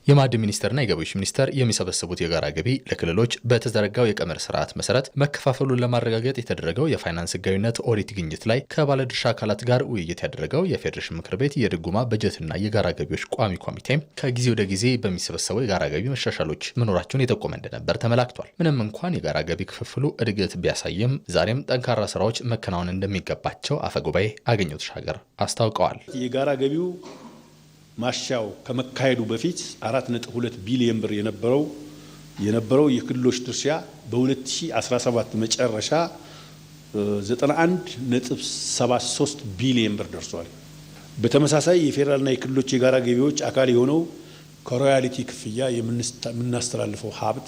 የማዕድን ሚኒስቴርና የገቢዎች ሚኒስቴር የሚሰበስቡት የጋራ ገቢ ለክልሎች በተዘረጋው የቀመር ስርዓት መሰረት መከፋፈሉን ለማረጋገጥ የተደረገው የፋይናንስ ህጋዊነት ኦዲት ግኝት ላይ ከባለድርሻ አካላት ጋር ውይይት ያደረገው የፌዴሬሽን ምክር ቤት የድጎማ በጀትና የጋራ ገቢዎች ቋሚ ኮሚቴ ከጊዜ ወደ ጊዜ በሚሰበሰበው የጋራ ገቢ መሻሻሎች መኖራቸውን የጠቆመ እንደነበር ተመላክቷል። ምንም እንኳን የጋራ ገቢ ክፍፍሉ እድገት ቢያሳይም ዛሬም ጠንካራ ስራዎች መከናወን እንደሚገባቸው አፈጉባኤ አገኘሁ ተሻገር አስታውቀዋል። የጋራ ገቢው ማሻው ከመካሄዱ በፊት 4.2 ቢሊዮን ብር የነበረው የክልሎች ድርሻ በ2017 መጨረሻ 91.73 ቢሊዮን ብር ደርሷል። በተመሳሳይ የፌደራልና የክልሎች የጋራ ገቢዎች አካል የሆነው ከሮያሊቲ ክፍያ የምናስተላልፈው ሀብት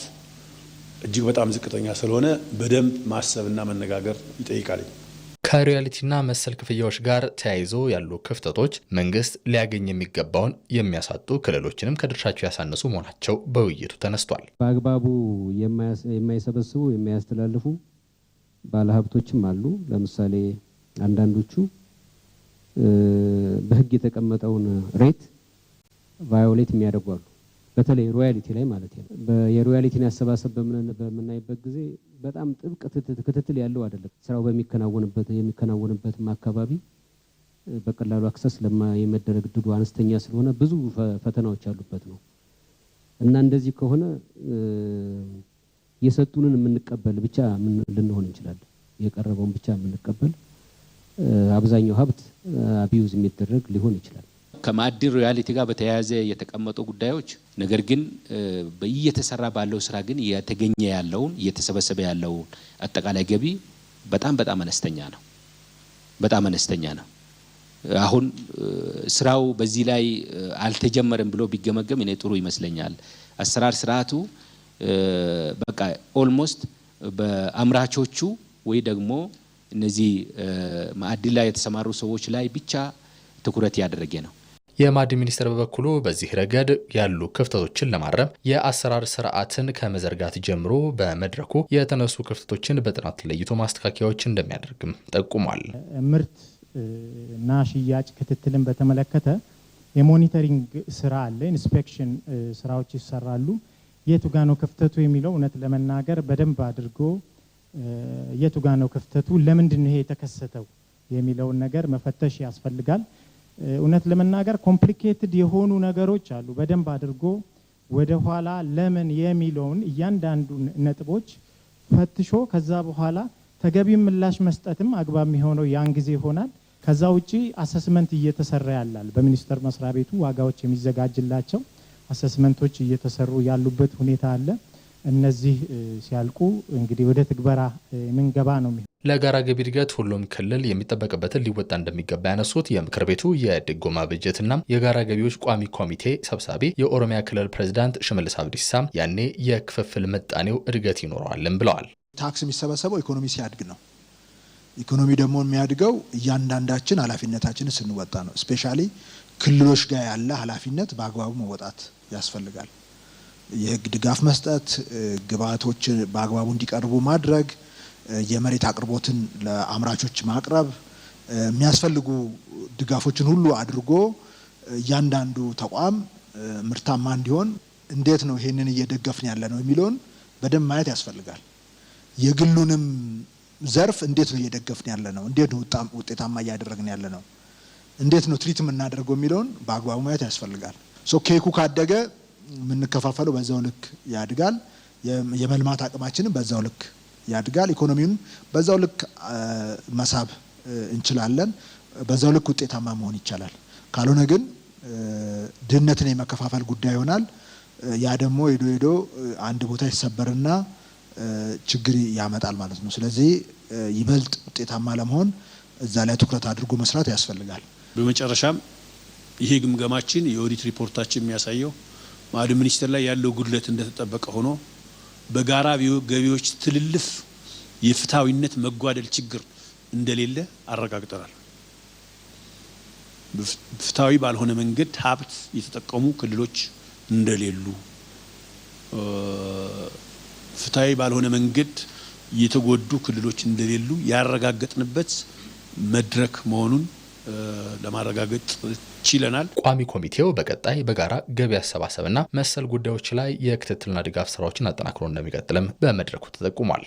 እጅግ በጣም ዝቅተኛ ስለሆነ በደንብ ማሰብና መነጋገር ይጠይቃል። ከሮያሊቲና መሰል ክፍያዎች ጋር ተያይዞ ያሉ ክፍተቶች መንግስት ሊያገኝ የሚገባውን የሚያሳጡ ክልሎችንም ከድርሻቸው ያሳነሱ መሆናቸው በውይይቱ ተነስቷል። በአግባቡ የማይሰበስቡ የማያስተላልፉ ባለሀብቶችም አሉ። ለምሳሌ አንዳንዶቹ በህግ የተቀመጠውን ሬት ቫዮሌት የሚያደርጉ አሉ። በተለይ ሮያሊቲ ላይ ማለት ነው። የሮያሊቲን አሰባሰብ በምናይበት ጊዜ በጣም ጥብቅ ክትትል ያለው አይደለም። ስራው የሚከናወንበትም አካባቢ በቀላሉ አክሰስ የመደረግ ዕድሉ አነስተኛ ስለሆነ ብዙ ፈተናዎች ያሉበት ነው እና እንደዚህ ከሆነ የሰጡንን የምንቀበል ብቻ ልንሆን እንችላለን። የቀረበውን ብቻ የምንቀበል አብዛኛው ሀብት አቢዩዝ የሚደረግ ሊሆን ይችላል። ከማዕድን ሮያሊቲ ጋር በተያያዘ የተቀመጡ ጉዳዮች ነገር ግን በእየተሰራ ባለው ስራ ግን እየተገኘ ያለውን እየተሰበሰበ ያለውን አጠቃላይ ገቢ በጣም አነስተኛ ነው። አሁን ስራው በዚህ ላይ አልተጀመረም ብሎ ቢገመገም እኔ ጥሩ ይመስለኛል። አሰራር ስርዓቱ በቃ ኦልሞስት በአምራቾቹ ወይ ደግሞ እነዚህ ማዕድን ላይ የተሰማሩ ሰዎች ላይ ብቻ ትኩረት ያደረገ ነው። የማዕድን ሚኒስቴር በበኩሉ በዚህ ረገድ ያሉ ክፍተቶችን ለማረም የአሰራር ስርዓትን ከመዘርጋት ጀምሮ በመድረኩ የተነሱ ክፍተቶችን በጥናት ለይቶ ማስተካከያዎች እንደሚያደርግም ጠቁሟል። ምርት እና ሽያጭ ክትትልን በተመለከተ የሞኒተሪንግ ስራ አለ። ኢንስፔክሽን ስራዎች ይሰራሉ። የቱ ጋ ነው ክፍተቱ የሚለው እውነት ለመናገር በደንብ አድርጎ የቱ ጋ ነው ክፍተቱ፣ ለምንድን ነው ይሄ የተከሰተው የሚለውን ነገር መፈተሽ ያስፈልጋል። እውነት ለመናገር ኮምፕሊኬትድ የሆኑ ነገሮች አሉ። በደንብ አድርጎ ወደ ኋላ ለምን የሚለውን እያንዳንዱ ነጥቦች ፈትሾ ከዛ በኋላ ተገቢ ምላሽ መስጠትም አግባብ የሚሆነው ያን ጊዜ ይሆናል። ከዛ ውጪ አሰስመንት እየተሰራ ያላል። በሚኒስቴር መስሪያ ቤቱ ዋጋዎች የሚዘጋጅላቸው አሰስመንቶች እየተሰሩ ያሉበት ሁኔታ አለ። እነዚህ ሲያልቁ እንግዲህ ወደ ትግበራ ምንገባ ነው። ለጋራ ገቢ እድገት ሁሉም ክልል የሚጠበቅበትን ሊወጣ እንደሚገባ ያነሱት የምክር ቤቱ የድጎማ በጀትና የጋራ ገቢዎች ቋሚ ኮሚቴ ሰብሳቢ የኦሮሚያ ክልል ፕሬዝዳንት ሽመልስ አብዲሳ ያኔ የክፍፍል ምጣኔው እድገት ይኖረዋልም ብለዋል። ታክስ የሚሰበሰበው ኢኮኖሚ ሲያድግ ነው። ኢኮኖሚ ደግሞ የሚያድገው እያንዳንዳችን ኃላፊነታችንን ስንወጣ ነው። ስፔሻሊ ክልሎች ጋር ያለ ኃላፊነት በአግባቡ መወጣት ያስፈልጋል። የህግ ድጋፍ መስጠት፣ ግብዓቶች በአግባቡ እንዲቀርቡ ማድረግ፣ የመሬት አቅርቦትን ለአምራቾች ማቅረብ፣ የሚያስፈልጉ ድጋፎችን ሁሉ አድርጎ እያንዳንዱ ተቋም ምርታማ እንዲሆን እንዴት ነው ይሄንን እየደገፍን ያለ ነው የሚለውን በደንብ ማየት ያስፈልጋል። የግሉንም ዘርፍ እንዴት ነው እየደገፍን ያለ ነው፣ እንዴት ነው ውጤታማ እያደረግን ያለ ነው፣ እንዴት ነው ትሪት የምናደርገው የሚለውን በአግባቡ ማየት ያስፈልጋል። ኬኩ ካደገ የምንከፋፈለው በዛው ልክ ያድጋል። የመልማት አቅማችንን በዛው ልክ ያድጋል። ኢኮኖሚውን በዛው ልክ መሳብ እንችላለን። በዛው ልክ ውጤታማ መሆን ይቻላል። ካልሆነ ግን ድህነትን የመከፋፈል ጉዳይ ይሆናል። ያ ደግሞ ሄዶ አንድ ቦታ ይሰበርና ችግር ያመጣል ማለት ነው። ስለዚህ ይበልጥ ውጤታማ ለመሆን እዛ ላይ ትኩረት አድርጎ መስራት ያስፈልጋል። በመጨረሻም ይሄ ግምገማችን የኦዲት ሪፖርታችን የሚያሳየው ማዕድን ሚኒስቴር ላይ ያለው ጉድለት እንደተጠበቀ ሆኖ በጋራ ገቢዎች ትልልፍ የፍትሃዊነት መጓደል ችግር እንደሌለ አረጋግጠናል። ፍትሃዊ ባልሆነ መንገድ ሀብት የተጠቀሙ ክልሎች እንደሌሉ፣ ፍትሃዊ ባልሆነ መንገድ የተጎዱ ክልሎች እንደሌሉ ያረጋገጥንበት መድረክ መሆኑን ለማረጋገጥ ችለናል። ቋሚ ኮሚቴው በቀጣይ በጋራ ገቢ አሰባሰብና መሰል ጉዳዮች ላይ የክትትልና ድጋፍ ስራዎችን አጠናክሮ እንደሚቀጥልም በመድረኩ ተጠቁሟል።